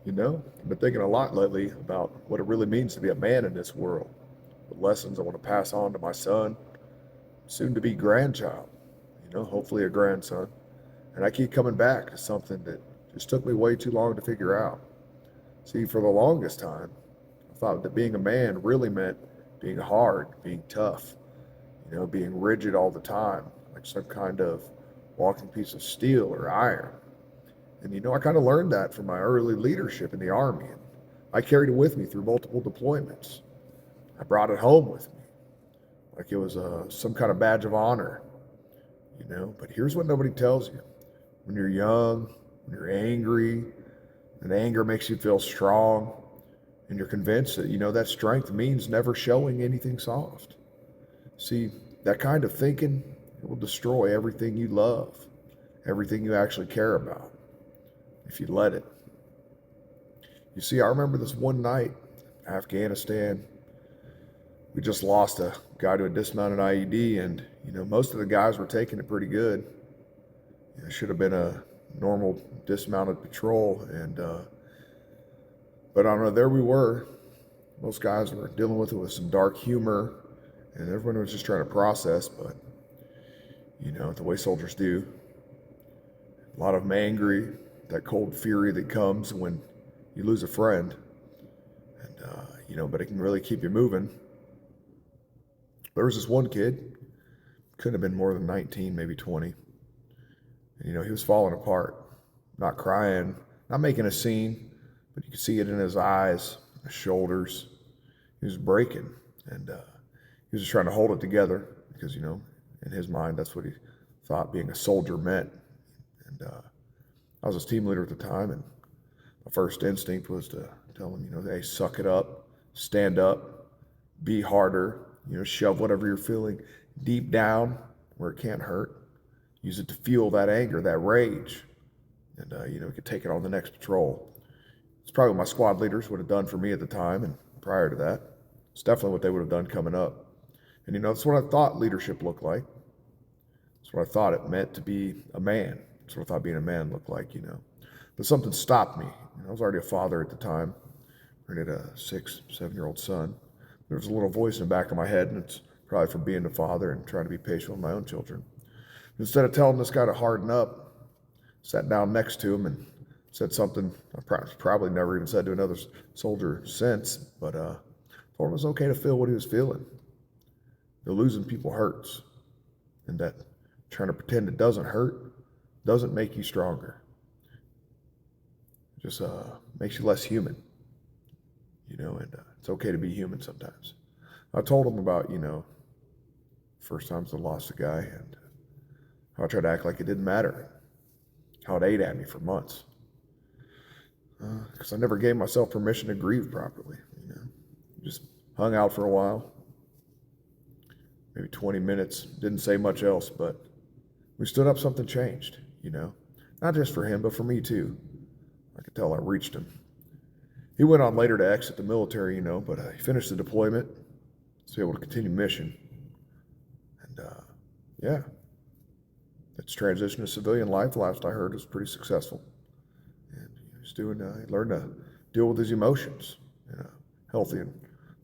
I've been thinking a lot lately about what it really means to be a man in this world, the lessons I want to pass on to my son, soon to be grandchild, hopefully a grandson. And I keep coming back to something that just took me way too long to figure out. See, for the longest time, I thought that being a man really meant being hard, being tough, being rigid all the time, like some kind of walking piece of steel or iron. And I kind of learned that from my early leadership in the Army. And I carried it with me through multiple deployments. I brought it home with me, like it was some kind of badge of honor. But here's what nobody tells you: when you're young, when you're angry, and anger makes you feel strong, and you're convinced that that strength means never showing anything soft. See, that kind of thinking, it will destroy everything you love, everything you actually care about, if you let it. You see, I remember this one night, Afghanistan. We just lost a guy to a dismounted IED, and most of the guys were taking it pretty good. It should have been a normal dismounted patrol, and but I don't know. There we were. Most guys were dealing with it with some dark humor, and everyone was just trying to process. But the way soldiers do, a lot of them angry, that cold fury that comes when you lose a friend, and but it can really keep you moving. There was this one kid, couldn't have been more than 19, maybe 20. And he was falling apart, not crying, not making a scene, but you could see it in his eyes, his shoulders. He was breaking, and he was just trying to hold it together because, in his mind, that's what he thought being a soldier meant. And I was his team leader at the time, and my first instinct was to tell him, hey, suck it up, stand up, be harder, shove whatever you're feeling deep down where it can't hurt. Use it to fuel that anger, that rage, and we could take it on the next patrol. It's probably what my squad leaders would have done for me at the time, and prior to that, it's definitely what they would have done coming up. And that's what I thought leadership looked like. That's what I thought it meant to be a man. That's what I thought being a man looked like. But something stopped me. I was already a father at the time. I had a 6-7-year-old son. There was a little voice in the back of my head, and it's probably from being a father and trying to be patient with my own children. Instead of telling this guy to harden up, sat down next to him and said something I probably never even said to another soldier since, but told him it was okay to feel what he was feeling. Losing people hurts, and that trying to pretend it doesn't hurt doesn't make you stronger. It just makes you less human, and it's okay to be human sometimes. I told him about, first times I lost a guy, and how I tried to act like it didn't matter, how it ate at me for months. Because I never gave myself permission to grieve properly. Just hung out for a while, maybe 20 minutes, didn't say much else, but we stood up, something changed. Not just for him, but for me too. I could tell I reached him. He went on later to exit the military, but he finished the deployment, was able to continue mission. And yeah, its transition to civilian life, last I heard, was pretty successful. And he learned to deal with his emotions in a healthy and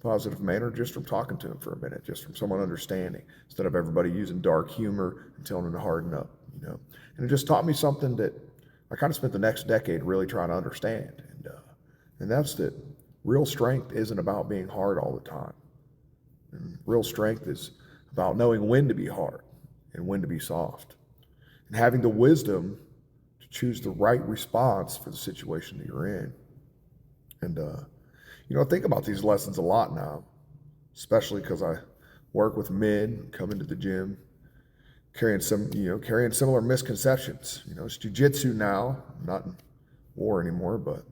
positive manner just from talking to him for a minute, just from someone understanding, instead of everybody using dark humor and telling him to harden up. And it just taught me something that I kind of spent the next decade really trying to understand. And that's that real strength isn't about being hard all the time. And real strength is about knowing when to be hard and when to be soft, and having the wisdom to choose the right response for the situation that you're in. And, I think about these lessons a lot now, especially because I work with men, come into the gym, carrying similar misconceptions. It's Jiu-Jitsu now, not in war anymore, but,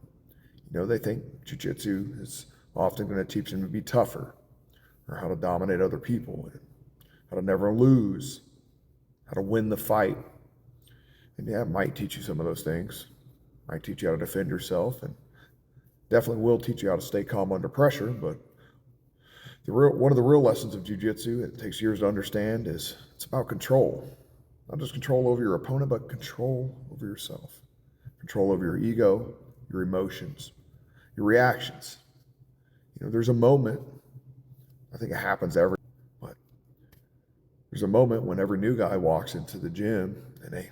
they think Jiu-Jitsu is often going to teach them to be tougher, or how to dominate other people, and how to never lose, how to win the fight. And yeah, it might teach you some of those things. It might teach you how to defend yourself, and definitely will teach you how to stay calm under pressure. But one of the real lessons of jiu-jitsu, it takes years to understand, is it's about control. Not just control over your opponent, but control over yourself. Control over your ego, your emotions, your reactions. There's a moment, I think it happens but there's a moment when every new guy walks into the gym and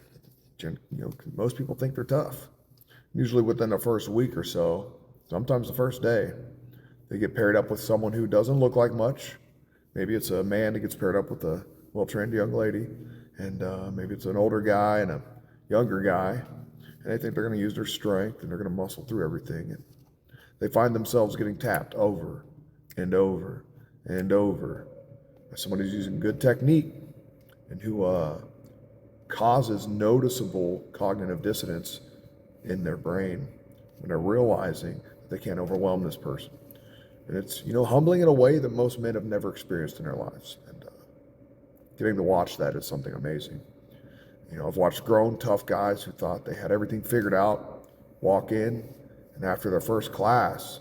most people think they're tough. Usually within the first week or so, sometimes the first day, they get paired up with someone who doesn't look like much. Maybe it's a man that gets paired up with a well-trained young lady, and maybe it's an older guy and a younger guy, and they think they're going to use their strength and they're going to muscle through everything. And they find themselves getting tapped over and over and over by somebody who's using good technique and who causes noticeable cognitive dissonance in their brain when they're realizing that they can't overwhelm this person. And it's, humbling in a way that most men have never experienced in their lives. And getting to watch that is something amazing. I've watched grown, tough guys who thought they had everything figured out, walk in, and after their first class,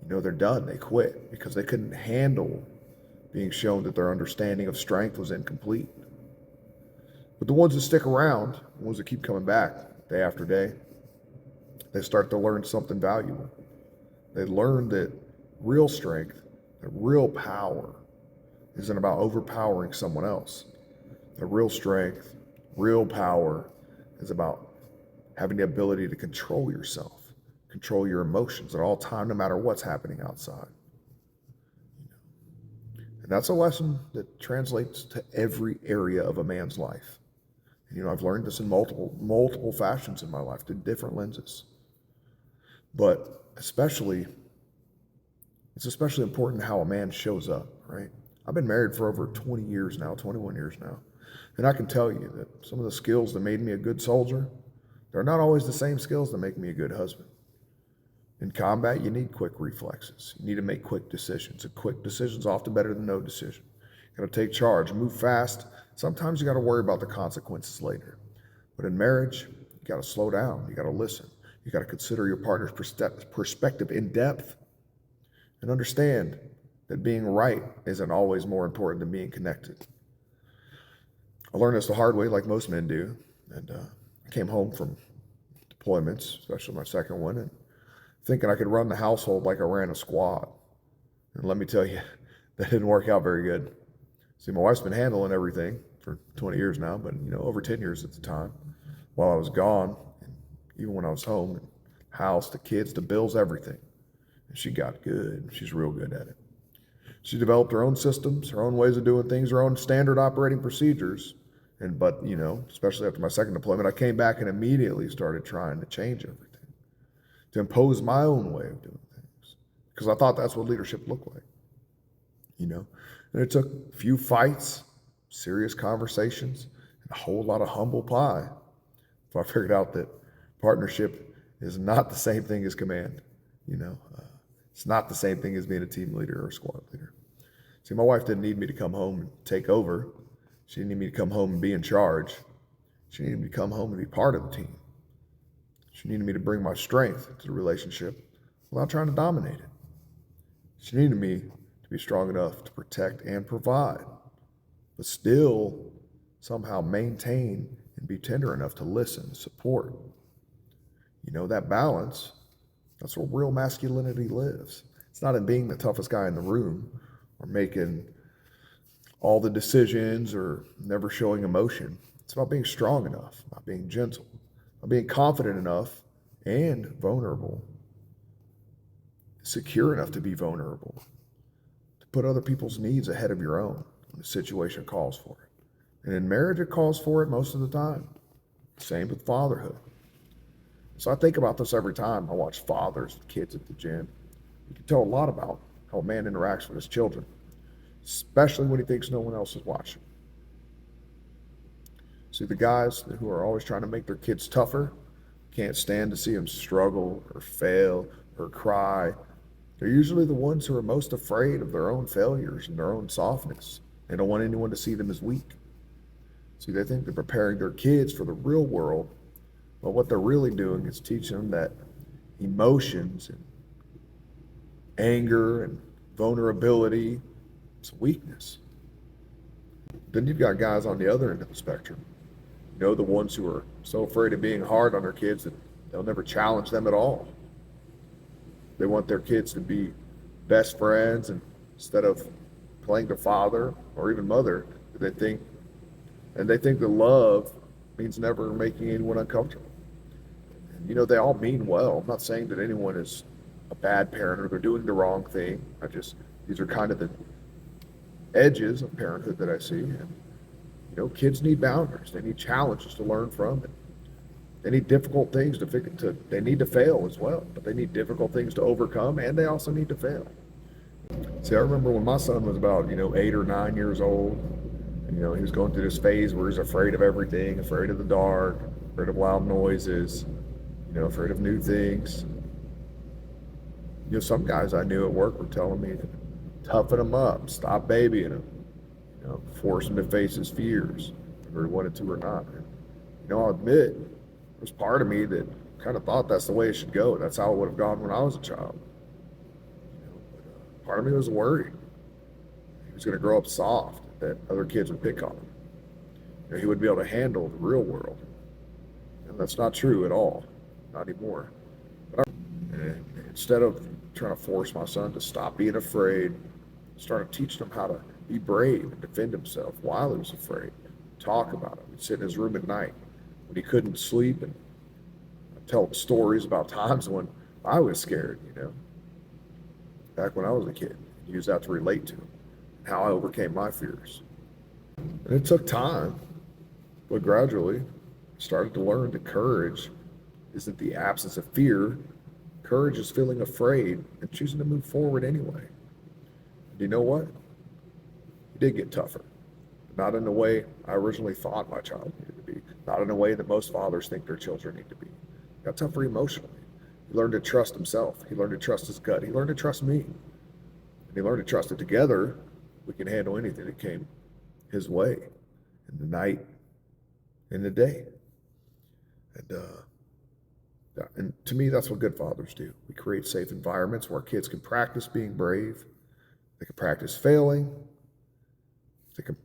they're done. They quit because they couldn't handle being shown that their understanding of strength was incomplete. But the ones that stick around, the ones that keep coming back day after day, they start to learn something valuable. They learn that real strength, that real power, isn't about overpowering someone else. The real strength, real power is about having the ability to control yourself, control your emotions at all time, no matter what's happening outside. And that's a lesson that translates to every area of a man's life. And, I've learned this in multiple fashions in my life, through different lenses. But it's especially important how a man shows up, right? I've been married for over 20 years now, 21 years now. And I can tell you that some of the skills that made me a good soldier, they're not always the same skills that make me a good husband. In combat, you need quick reflexes. You need to make quick decisions. A quick decision is often better than no decision. You got to take charge, move fast. Sometimes you got to worry about the consequences later. But in marriage, you got to slow down. You got to listen. You got to consider your partner's perspective in depth and understand that being right isn't always more important than being connected. I learned this the hard way, like most men do. And I came home from deployments, especially my second one, and thinking I could run the household like I ran a squad. And let me tell you, that didn't work out very good. See, my wife's been handling everything for 20 years now, but over 10 years at the time, while I was gone, and even when I was home, and house, the kids, the bills, everything. And she got good. She's real good at it. She developed her own systems, her own ways of doing things, her own standard operating procedures. But especially after my second deployment, I came back and immediately started trying to change everything, to impose my own way of doing things, because I thought that's what leadership looked like. And it took a few fights, serious conversations, and a whole lot of humble pie before I figured out that partnership is not the same thing as command. It's not the same thing as being a team leader or a squad leader. See, my wife didn't need me to come home and take over. She didn't need me to come home and be in charge. She needed me to come home and be part of the team. She needed me to bring my strength to the relationship without trying to dominate it. She needed me to be strong enough to protect and provide, but still somehow maintain and be tender enough to listen, support. That balance, that's where real masculinity lives. It's not in being the toughest guy in the room or making all the decisions or never showing emotion. It's about being strong enough, about being gentle, about being confident enough and vulnerable, secure enough to be vulnerable, to put other people's needs ahead of your own when the situation calls for it. And in marriage, it calls for it most of the time. Same with fatherhood. So I think about this every time I watch fathers and kids at the gym. You can tell a lot about how a man interacts with his children, especially when he thinks no one else is watching. See, the guys who are always trying to make their kids tougher can't stand to see them struggle or fail or cry. They're usually the ones who are most afraid of their own failures and their own softness. They don't want anyone to see them as weak. See, they think they're preparing their kids for the real world, but what they're really doing is teaching them that emotions and anger and vulnerability is weakness. Then you've got guys on the other end of the spectrum. The ones who are so afraid of being hard on their kids that they'll never challenge them at all. They want their kids to be best friends, and instead of playing the father or even mother, they think they think that love means never making anyone uncomfortable. They all mean well. I'm not saying that anyone is a bad parent or they're doing the wrong thing. These are kind of the edges of parenthood that I see. And, kids need boundaries. They need challenges to learn from it. They need difficult things they need to fail as well, but they need difficult things to overcome, and they also need to fail. See, I remember when my son was about, 8 or 9 years old, and, he was going through this phase where he's afraid of everything, afraid of the dark, afraid of loud noises, afraid of new things. Some guys I knew at work were telling me to toughen him up, stop babying him, force him to face his fears, whether he wanted to or not. And, I'll admit, there's part of me that kind of thought that's the way it should go. That's how it would have gone when I was a child. Part of me was worried he was going to grow up soft, that other kids would pick on him. He wouldn't be able to handle the real world. And that's not true at all, not anymore. But instead of trying to force my son to stop being afraid, I started teaching him how to be brave and defend himself while he was afraid. Talk about it. We'd sit in his room at night when he couldn't sleep, and I'd tell him stories about times when I was scared, back when I was a kid. Use that to relate to him, how I overcame my fears. And it took time, but gradually I started to learn that courage isn't the absence of fear. Courage is feeling afraid and choosing to move forward anyway. And you know what? He did get tougher. Not in the way I originally thought my child needed to be. Not in a way that most fathers think their children need to be. He got tougher emotionally. He learned to trust himself. He learned to trust his gut. He learned to trust me. And he learned to trust that together we can handle anything that came his way in the night, in the day. And to me, that's what good fathers do. We create safe environments where kids can practice being brave. They can practice failing. They can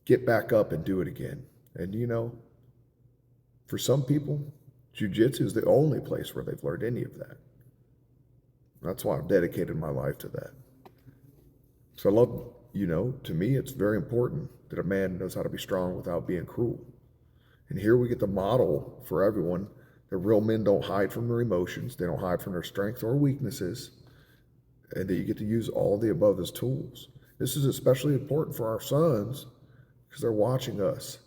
get back up and do it again. And for some people, Jiu-Jitsu is the only place where they've learned any of that. That's why I've dedicated my life to that. So I love, to me, it's very important that a man knows how to be strong without being cruel. And here we get the model for everyone that real men don't hide from their emotions. They don't hide from their strengths or weaknesses. And that you get to use all of the above as tools. This is especially important for our sons because they're watching us.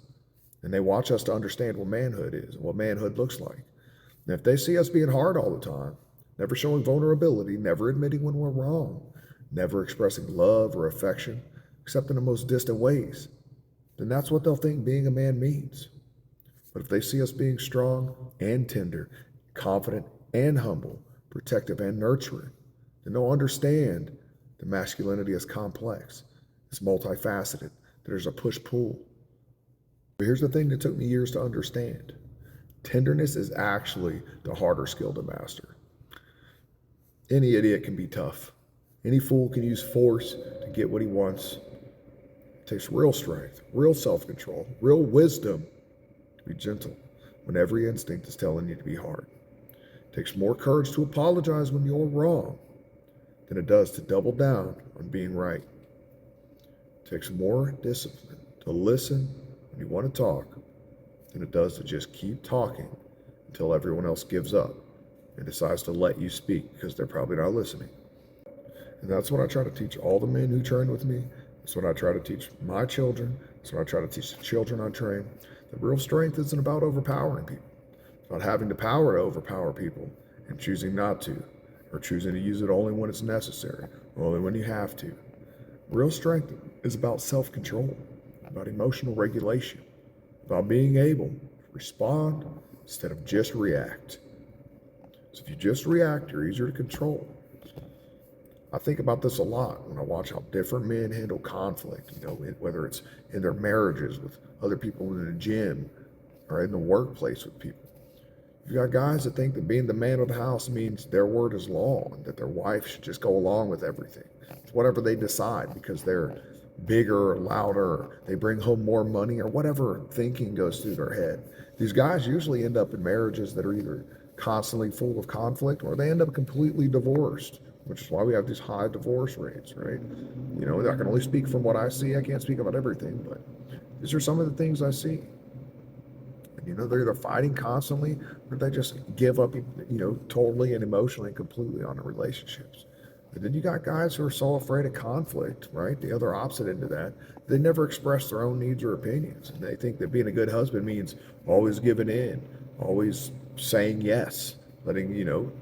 And they watch us to understand what manhood is and what manhood looks like. And if they see us being hard all the time, never showing vulnerability, never admitting when we're wrong, never expressing love or affection, except in the most distant ways, then that's what they'll think being a man means. But if they see us being strong and tender, confident and humble, protective and nurturing, then they'll understand that masculinity is complex, it's multifaceted, that there's a push-pull. But here's the thing that took me years to understand. Tenderness is actually the harder skill to master. Any idiot can be tough. Any fool can use force to get what he wants. It takes real strength, real self-control, real wisdom to be gentle when every instinct is telling you to be hard. It takes more courage to apologize when you're wrong than it does to double down on being right. It takes more discipline to listen when you want to talk than it does to just keep talking until everyone else gives up and decides to let you speak because they're probably not listening. And that's what I try to teach all the men who train with me. That's what I try to teach my children. That's what I try to teach the children I train. The real strength isn't about overpowering people. It's about having the power to overpower people and choosing not to, or choosing to use it only when it's necessary, or only when you have to. Real strength is about self-control, about emotional regulation, about being able to respond instead of just react. So if you just react, you're easier to control. I think about this a lot when I watch how different men handle conflict, whether it's in their marriages with other people in the gym or in the workplace with people. You've got guys that think that being the man of the house means their word is law and that their wife should just go along with everything. It's whatever they decide because they're bigger or louder, or they bring home more money, or whatever thinking goes through their head. These guys usually end up in marriages that are either constantly full of conflict, or they end up completely divorced, which is why we have these high divorce rates, right? You know, I can only speak from what I see. I can't speak about everything, but these are some of the things I see. And, you know, they're either fighting constantly or they just give up, you know, totally and emotionally and completely on the relationships. And then you got guys who are so afraid of conflict, right? The other opposite end of that, they never express their own needs or opinions. And they think that being a good husband means always giving in, always saying yes, letting, you know,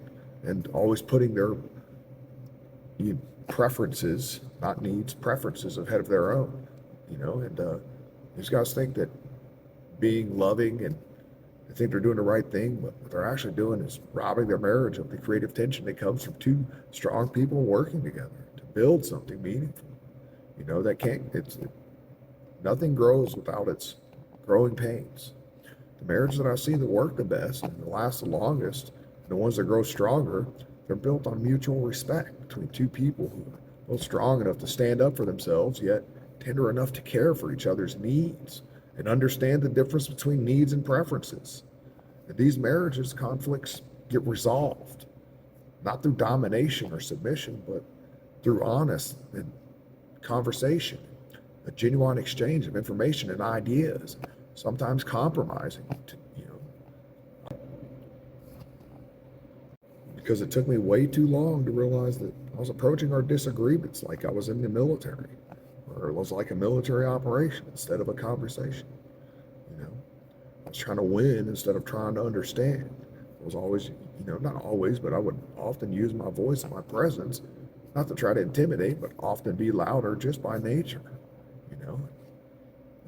and always putting their preferences, not needs, preferences ahead of their own, you know. And these guys think that being loving and they think they're doing the right thing, but what they're actually doing is robbing their marriage of the creative tension that comes from two strong people working together to build something meaningful. You know, that can't, nothing grows without its growing pains. The marriages that I see that work the best and that last the longest, and the ones that grow stronger, they're built on mutual respect between two people who are both strong enough to stand up for themselves, yet tender enough to care for each other's needs and understand the difference between needs and preferences. In these marriages, conflicts get resolved, not through domination or submission, but through honest and conversation, a genuine exchange of information and ideas, sometimes compromising, you know, because it took me way too long to realize that I was approaching our disagreements like I was in the military, or it was like a military operation instead of a conversation. You know, I was trying to win instead of trying to understand. I was always, you know, not always, but I would often use my voice and my presence, not to try to intimidate, but often be louder just by nature. You know,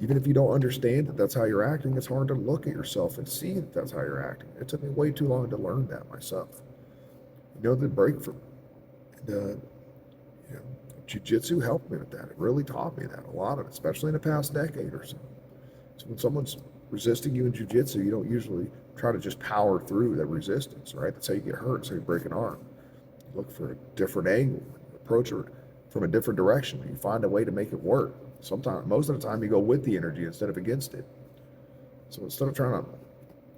even if you don't understand that that's how you're acting, it's hard to look at yourself and see that that's how you're acting. It took me way too long to learn that myself. You know, the break from the, you know, Jiu-Jitsu helped me with that. It really taught me that a lot, especially in the past decade or so. So when someone's resisting you in Jiu-Jitsu, you don't usually try to just power through that resistance, right? That's how you get hurt. So you break an arm. You look for a different angle, approach it from a different direction. You find a way to make it work. Sometimes, most of the time, you go with the energy instead of against it. So instead of trying to,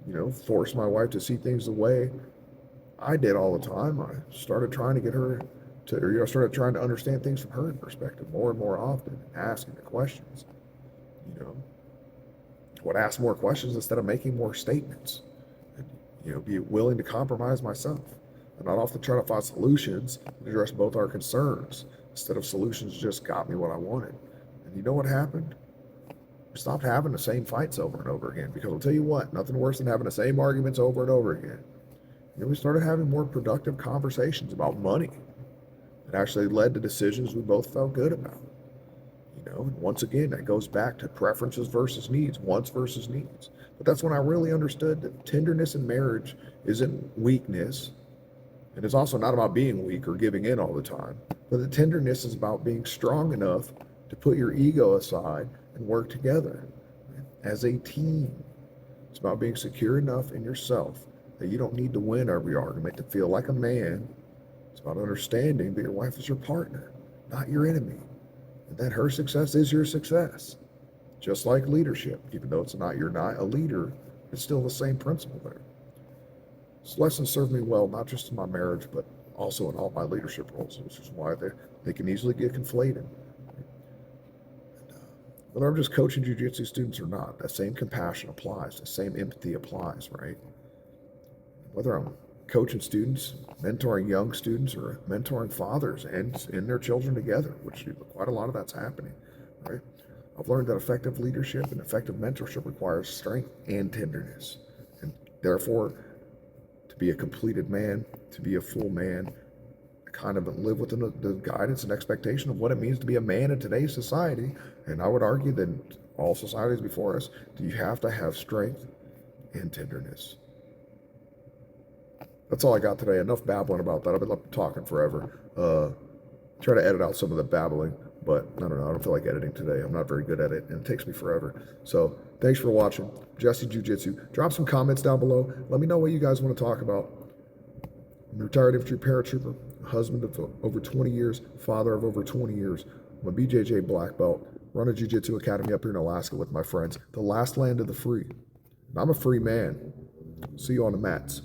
you know, force my wife to see things the way I did all the time, I started trying to get her to, or, you know, started trying to understand things from her perspective more and more often, asking the questions. You know, I would ask more questions instead of making more statements, and, you know, be willing to compromise myself, and not often try to find solutions that address both our concerns instead of solutions just got me what I wanted. And you know what happened? We stopped having the same fights over and over again, because I'll tell you what, nothing worse than having the same arguments over and over again. You know, we started having more productive conversations about money that actually led to decisions we both felt good about. You know, and once again, that goes back to preferences versus needs, wants versus needs. But that's when I really understood that tenderness in marriage isn't weakness, and it's also not about being weak or giving in all the time. But the tenderness is about being strong enough to put your ego aside and work together, right, as a team. It's about being secure enough in yourself that you don't need to win every argument to feel like a man. It's about understanding that your wife is your partner, not your enemy, and that her success is your success. Just like leadership, even though you're not a leader, it's still the same principle there. This lesson served me well, not just in my marriage, but also in all my leadership roles, which is why they can easily get conflated. Whether I'm just coaching jiu-jitsu students or not, that same compassion applies, the same empathy applies, right? Whether I'm coaching students, mentoring young students, or mentoring fathers and their children together, which quite a lot of that's happening, right? I've learned that effective leadership and effective mentorship requires strength and tenderness. And therefore, to be a completed man, to be a full man, kind of live within the guidance and expectation of what it means to be a man in today's society. And I would argue that all societies before us, you have to have strength and tenderness. That's all I got today. Enough babbling about that. I've been talking forever. Try to edit out some of the babbling, but I don't know. I don't feel like editing today. I'm not very good at it, and it takes me forever. So thanks for watching. Jesse Jiu-Jitsu. Drop some comments down below. Let me know what you guys want to talk about. I'm a retired infantry paratrooper, husband of over 20 years, father of over 20 years. I'm a BJJ black belt. Run a jiu-jitsu academy up here in Alaska with my friends. The last land of the free. And I'm a free man. See you on the mats.